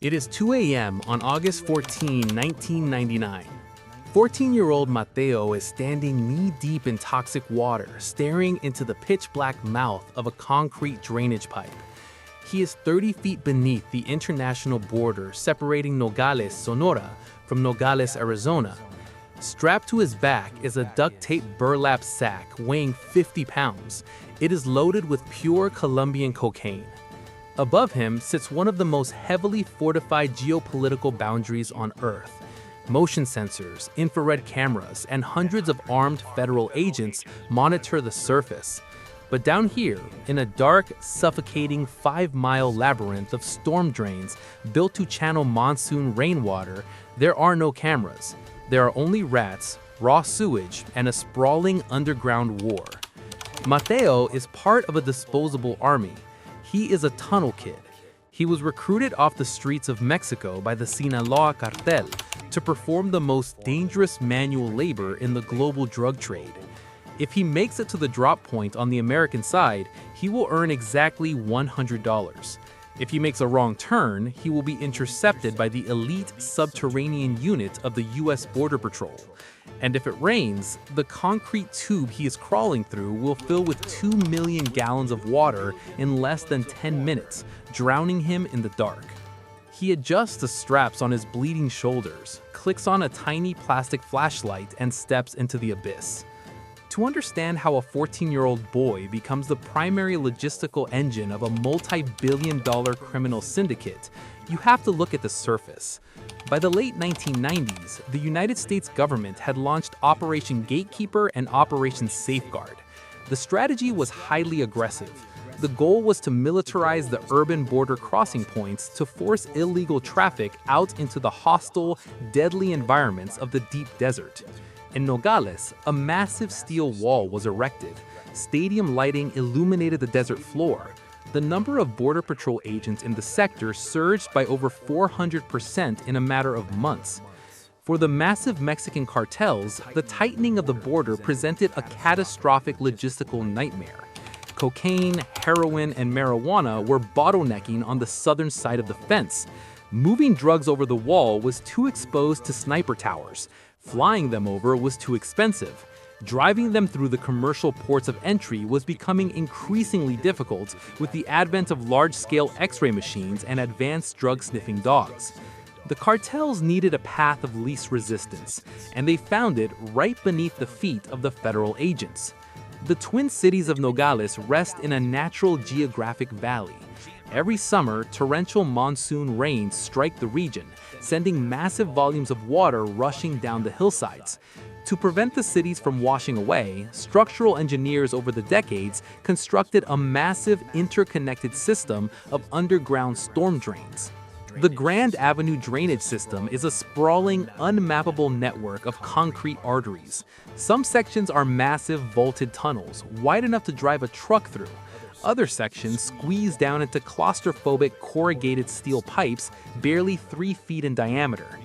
It is 2 a.m. on August 14, 1999. 14-year-old Mateo is standing knee-deep in toxic water, staring into the pitch-black mouth of a concrete drainage pipe. He is 30 feet beneath the international border separating Nogales, Sonora, from Nogales, Arizona. Strapped to his back is a duct-tape burlap sack weighing 50 pounds. It is loaded with pure Colombian cocaine. Above him sits one of the most heavily fortified geopolitical boundaries on Earth. Motion sensors, infrared cameras, and hundreds of armed federal agents monitor the surface. But down here, in a dark, suffocating 5-mile labyrinth of storm drains built to channel monsoon rainwater, there are no cameras. There are only rats, raw sewage, and a sprawling underground war. Mateo is part of a disposable army. He is a tunnel kid. He was recruited off the streets of Mexico by the Sinaloa Cartel to perform the most dangerous manual labor in the global drug trade. If he makes it to the drop point on the American side, he will earn exactly $100. If he makes a wrong turn, he will be intercepted by the elite subterranean unit of the U.S. Border Patrol. And if it rains, the concrete tube he is crawling through will fill with 2 million gallons of water in less than 10 minutes, drowning him in the dark. He adjusts the straps on his bleeding shoulders, clicks on a tiny plastic flashlight, and steps into the abyss. To understand how a 14-year-old boy becomes the primary logistical engine of a multi-billion-dollar criminal syndicate, you have to look at the surface. By the late 1990s, the United States government had launched Operation Gatekeeper and Operation Safeguard. The strategy was highly aggressive. The goal was to militarize the urban border crossing points to force illegal traffic out into the hostile, deadly environments of the deep desert. In Nogales, a massive steel wall was erected. Stadium lighting illuminated the desert floor. The number of Border Patrol agents in the sector surged by over 400% in a matter of months. For the massive Mexican cartels, the tightening of the border presented a catastrophic logistical nightmare. Cocaine, heroin, and marijuana were bottlenecking on the southern side of the fence. Moving drugs over the wall was too exposed to sniper towers. Flying them over was too expensive. Driving them through the commercial ports of entry was becoming increasingly difficult with the advent of large-scale X-ray machines and advanced drug-sniffing dogs. The cartels needed a path of least resistance, and they found it right beneath the feet of the federal agents. The twin cities of Nogales rest in a natural geographic valley. Every summer, torrential monsoon rains strike the region, sending massive volumes of water rushing down the hillsides. To prevent the cities from washing away, structural engineers over the decades constructed a massive interconnected system of underground storm drains. The Grand Avenue drainage system is a sprawling, unmappable network of concrete arteries. Some sections are massive vaulted tunnels, wide enough to drive a truck through. Other sections squeeze down into claustrophobic corrugated steel pipes barely 3 feet in diameter.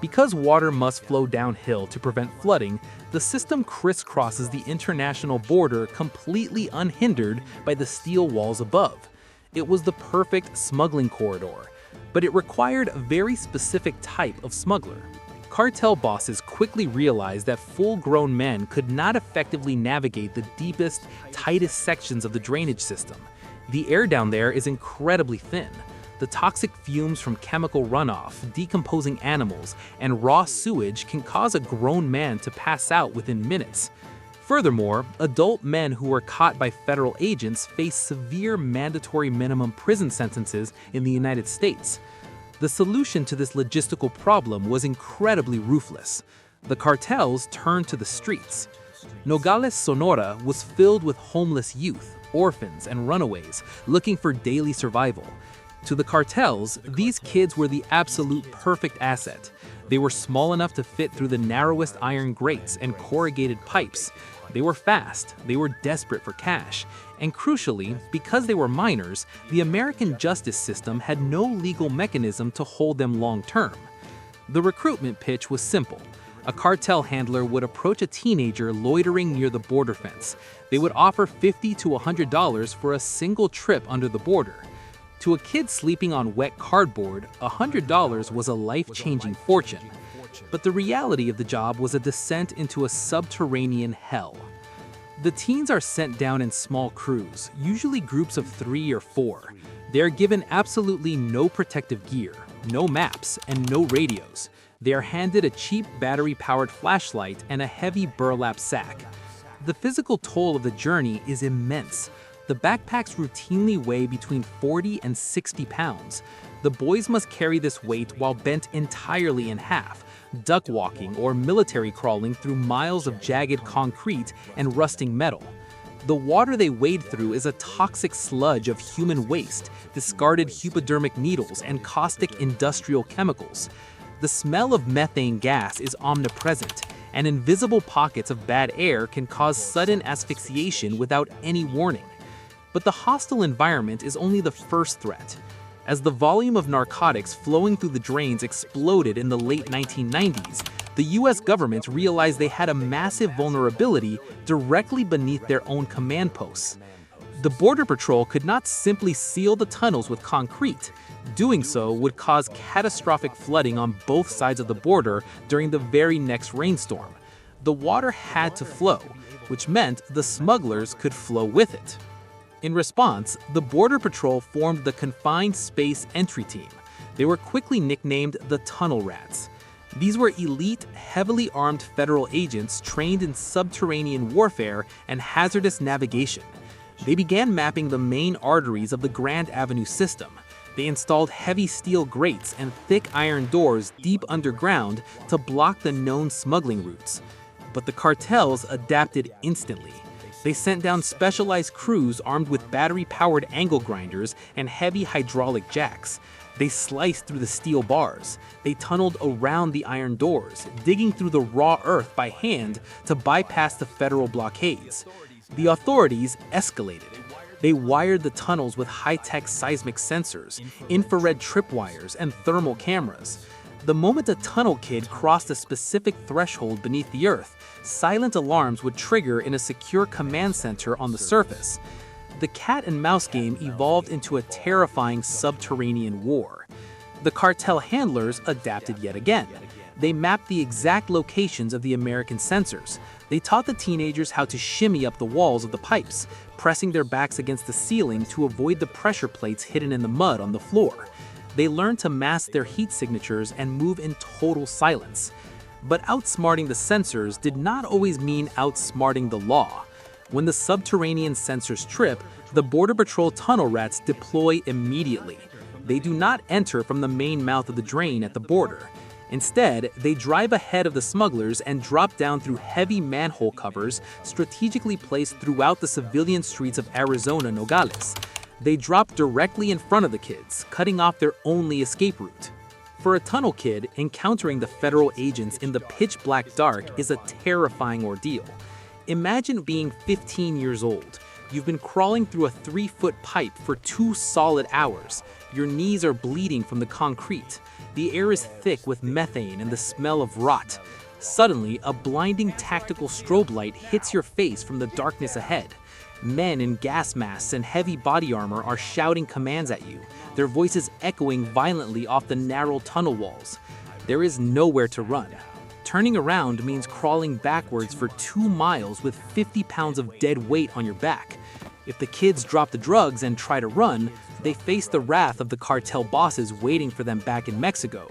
Because water must flow downhill to prevent flooding, the system crisscrosses the international border completely unhindered by the steel walls above. It was the perfect smuggling corridor, but it required a very specific type of smuggler. Cartel bosses quickly realized that full-grown men could not effectively navigate the deepest, tightest sections of the drainage system. The air down there is incredibly thin. The toxic fumes from chemical runoff, decomposing animals, and raw sewage can cause a grown man to pass out within minutes. Furthermore, adult men who were caught by federal agents face severe mandatory minimum prison sentences in the United States. The solution to this logistical problem was incredibly ruthless. The cartels turned to the streets. Nogales, Sonora was filled with homeless youth, orphans, and runaways looking for daily survival. To the cartels, these kids were the absolute perfect asset. They were small enough to fit through the narrowest iron grates and corrugated pipes. They were fast, they were desperate for cash, and crucially, because they were minors, the American justice system had no legal mechanism to hold them long-term. The recruitment pitch was simple. A cartel handler would approach a teenager loitering near the border fence. They would offer $50 to $100 for a single trip under the border. To a kid sleeping on wet cardboard, $100 was a life-changing fortune. But the reality of the job was a descent into a subterranean hell. The teens are sent down in small crews, usually groups of 3 or 4. They are given absolutely no protective gear, no maps, and no radios. They are handed a cheap battery-powered flashlight and a heavy burlap sack. The physical toll of the journey is immense. The backpacks routinely weigh between 40 and 60 pounds. The boys must carry this weight while bent entirely in half, duck walking or military crawling through miles of jagged concrete and rusting metal. The water they wade through is a toxic sludge of human waste, discarded hypodermic needles, and caustic industrial chemicals. The smell of methane gas is omnipresent, and invisible pockets of bad air can cause sudden asphyxiation without any warning. But the hostile environment is only the first threat. As the volume of narcotics flowing through the drains exploded in the late 1990s, the US government realized they had a massive vulnerability directly beneath their own command posts. The Border Patrol could not simply seal the tunnels with concrete. Doing so would cause catastrophic flooding on both sides of the border during the very next rainstorm. The water had to flow, which meant the smugglers could flow with it. In response, the Border Patrol formed the Confined Space Entry Team. They were quickly nicknamed the Tunnel Rats. These were elite, heavily armed federal agents trained in subterranean warfare and hazardous navigation. They began mapping the main arteries of the Grand Avenue system. They installed heavy steel grates and thick iron doors deep underground to block the known smuggling routes. But the cartels adapted instantly. They sent down specialized crews armed with battery-powered angle grinders and heavy hydraulic jacks. They sliced through the steel bars. They tunneled around the iron doors, digging through the raw earth by hand to bypass the federal blockades. The authorities escalated. They wired the tunnels with high-tech seismic sensors, infrared tripwires, and thermal cameras. The moment a tunnel kid crossed a specific threshold beneath the earth, silent alarms would trigger in a secure command center on the surface. The cat and mouse game evolved into a terrifying subterranean war. The cartel handlers adapted yet again. They mapped the exact locations of the American sensors. They taught the teenagers how to shimmy up the walls of the pipes, pressing their backs against the ceiling to avoid the pressure plates hidden in the mud on the floor. They learned to mask their heat signatures and move in total silence. But outsmarting the sensors did not always mean outsmarting the law. When the subterranean sensors trip, the Border Patrol tunnel rats deploy immediately. They do not enter from the main mouth of the drain at the border. Instead, they drive ahead of the smugglers and drop down through heavy manhole covers strategically placed throughout the civilian streets of Arizona Nogales. They drop directly in front of the kids, cutting off their only escape route. For a tunnel kid, encountering the federal agents in the pitch-black dark is a terrifying ordeal. Imagine being 15 years old. You've been crawling through a 3-foot pipe for 2 solid hours. Your knees are bleeding from the concrete. The air is thick with methane and the smell of rot. Suddenly, a blinding tactical strobe light hits your face from the darkness ahead. Men in gas masks and heavy body armor are shouting commands at you, their voices echoing violently off the narrow tunnel walls. There is nowhere to run. Turning around means crawling backwards for 2 miles with 50 pounds of dead weight on your back. If the kids drop the drugs and try to run, they face the wrath of the cartel bosses waiting for them back in Mexico.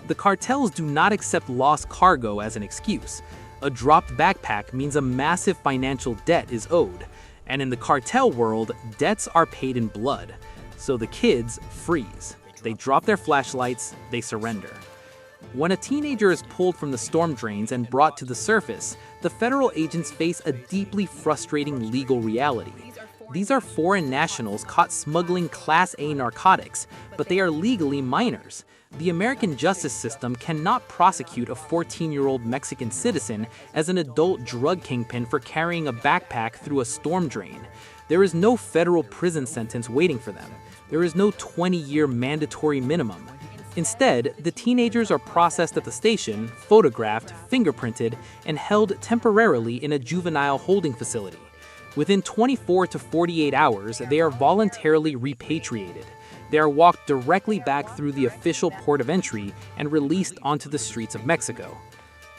The cartels do not accept lost cargo as an excuse. A dropped backpack means a massive financial debt is owed. And in the cartel world, debts are paid in blood. So the kids freeze. They drop their flashlights, they surrender. When a teenager is pulled from the storm drains and brought to the surface, the federal agents face a deeply frustrating legal reality. These are foreign nationals caught smuggling Class A narcotics, but they are legally minors. The American justice system cannot prosecute a 14-year-old Mexican citizen as an adult drug kingpin for carrying a backpack through a storm drain. There is no federal prison sentence waiting for them. There is no 20-year mandatory minimum. Instead, the teenagers are processed at the station, photographed, fingerprinted, and held temporarily in a juvenile holding facility. Within 24 to 48 hours, they are voluntarily repatriated. They are walked directly back through the official port of entry and released onto the streets of Mexico.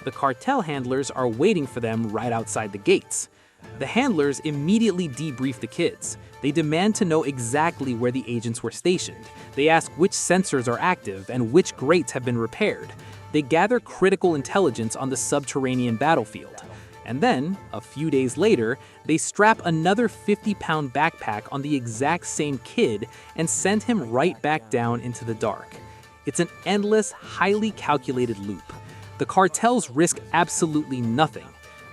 The cartel handlers are waiting for them right outside the gates. The handlers immediately debrief the kids. They demand to know exactly where the agents were stationed. They ask which sensors are active and which grates have been repaired. They gather critical intelligence on the subterranean battlefield. And then, a few days later, they strap another 50-pound backpack on the exact same kid and send him right back down into the dark. It's an endless, highly calculated loop. The cartels risk absolutely nothing.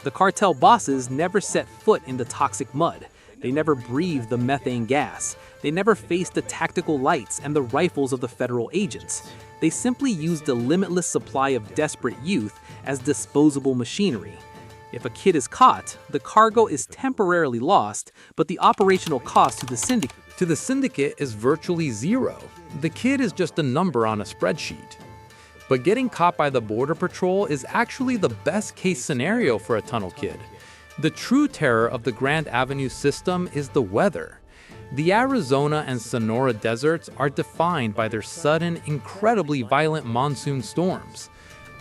The cartel bosses never set foot in the toxic mud. They never breathed the methane gas. They never faced the tactical lights and the rifles of the federal agents. They simply used the limitless supply of desperate youth as disposable machinery. If a kid is caught, the cargo is temporarily lost, but the operational cost to the syndicate is virtually zero. The kid is just a number on a spreadsheet. But getting caught by the Border Patrol is actually the best-case scenario for a tunnel kid. The true terror of the Grand Avenue system is the weather. The Arizona and Sonora deserts are defined by their sudden, incredibly violent monsoon storms.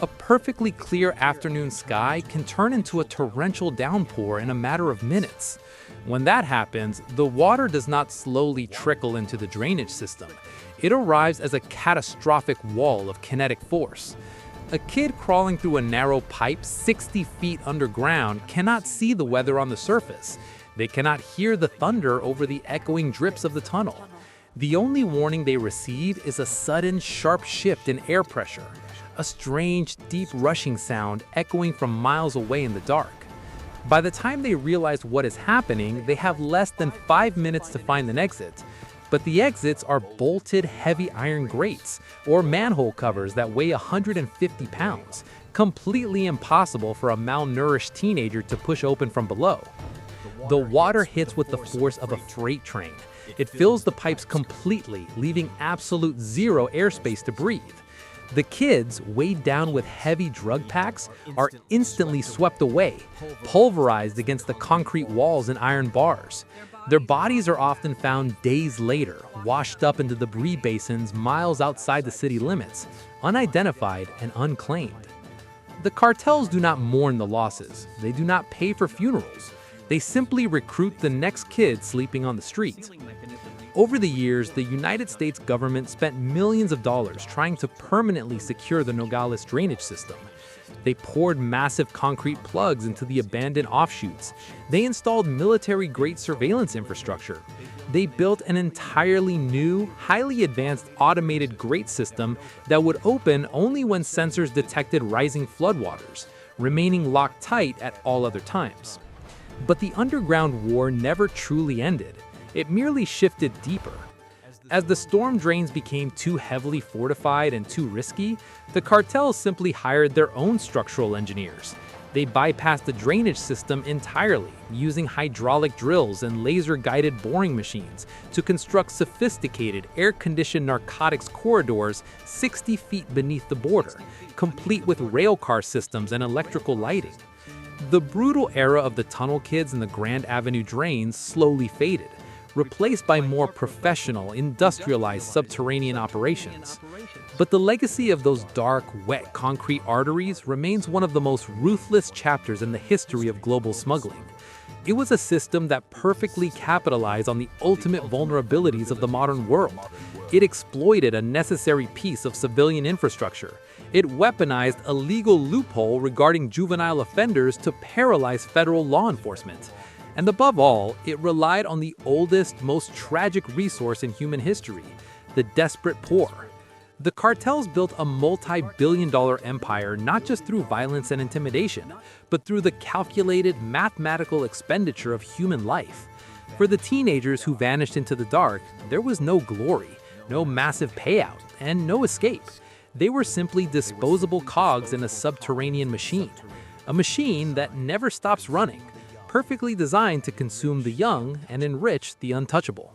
A perfectly clear afternoon sky can turn into a torrential downpour in a matter of minutes. When that happens, the water does not slowly trickle into the drainage system. It arrives as a catastrophic wall of kinetic force. A kid crawling through a narrow pipe 60 feet underground cannot see the weather on the surface. They cannot hear the thunder over the echoing drips of the tunnel. The only warning they receive is a sudden, sharp shift in air pressure, a strange, deep rushing sound echoing from miles away in the dark. By the time they realize what is happening, they have less than 5 minutes to find an exit. But the exits are bolted heavy iron grates or manhole covers that weigh 150 pounds, completely impossible for a malnourished teenager to push open from below. The water hits with the force of a freight train. It fills the pipes completely, leaving absolute zero airspace to breathe. The kids, weighed down with heavy drug packs, are instantly swept away, pulverized against the concrete walls and iron bars. Their bodies are often found days later, washed up into debris basins miles outside the city limits, unidentified and unclaimed. The cartels do not mourn the losses. They do not pay for funerals. They simply recruit the next kid sleeping on the street. Over the years, the United States government spent millions of dollars trying to permanently secure the Nogales drainage system. They poured massive concrete plugs into the abandoned offshoots. They installed military-grade surveillance infrastructure. They built an entirely new, highly advanced automated grate system that would open only when sensors detected rising floodwaters, remaining locked tight at all other times. But the underground war never truly ended. It merely shifted deeper. As the storm drains became too heavily fortified and too risky, the cartels simply hired their own structural engineers. They bypassed the drainage system entirely, using hydraulic drills and laser-guided boring machines to construct sophisticated, air-conditioned narcotics corridors 60 feet beneath the border, complete with railcar systems and electrical lighting. The brutal era of the tunnel kids and the Grand Avenue drains slowly faded, replaced by more professional, industrialized subterranean operations. But the legacy of those dark, wet concrete arteries remains one of the most ruthless chapters in the history of global smuggling. It was a system that perfectly capitalized on the ultimate vulnerabilities of the modern world. It exploited a necessary piece of civilian infrastructure. It weaponized a legal loophole regarding juvenile offenders to paralyze federal law enforcement. And above all, it relied on the oldest, most tragic resource in human history, the desperate poor. The cartels built a multi-billion-dollar empire not just through violence and intimidation, but through the calculated mathematical expenditure of human life. For the teenagers who vanished into the dark, there was no glory, no massive payout, and no escape. They were simply disposable cogs in a subterranean machine, a machine that never stops running, perfectly designed to consume the young and enrich the untouchable.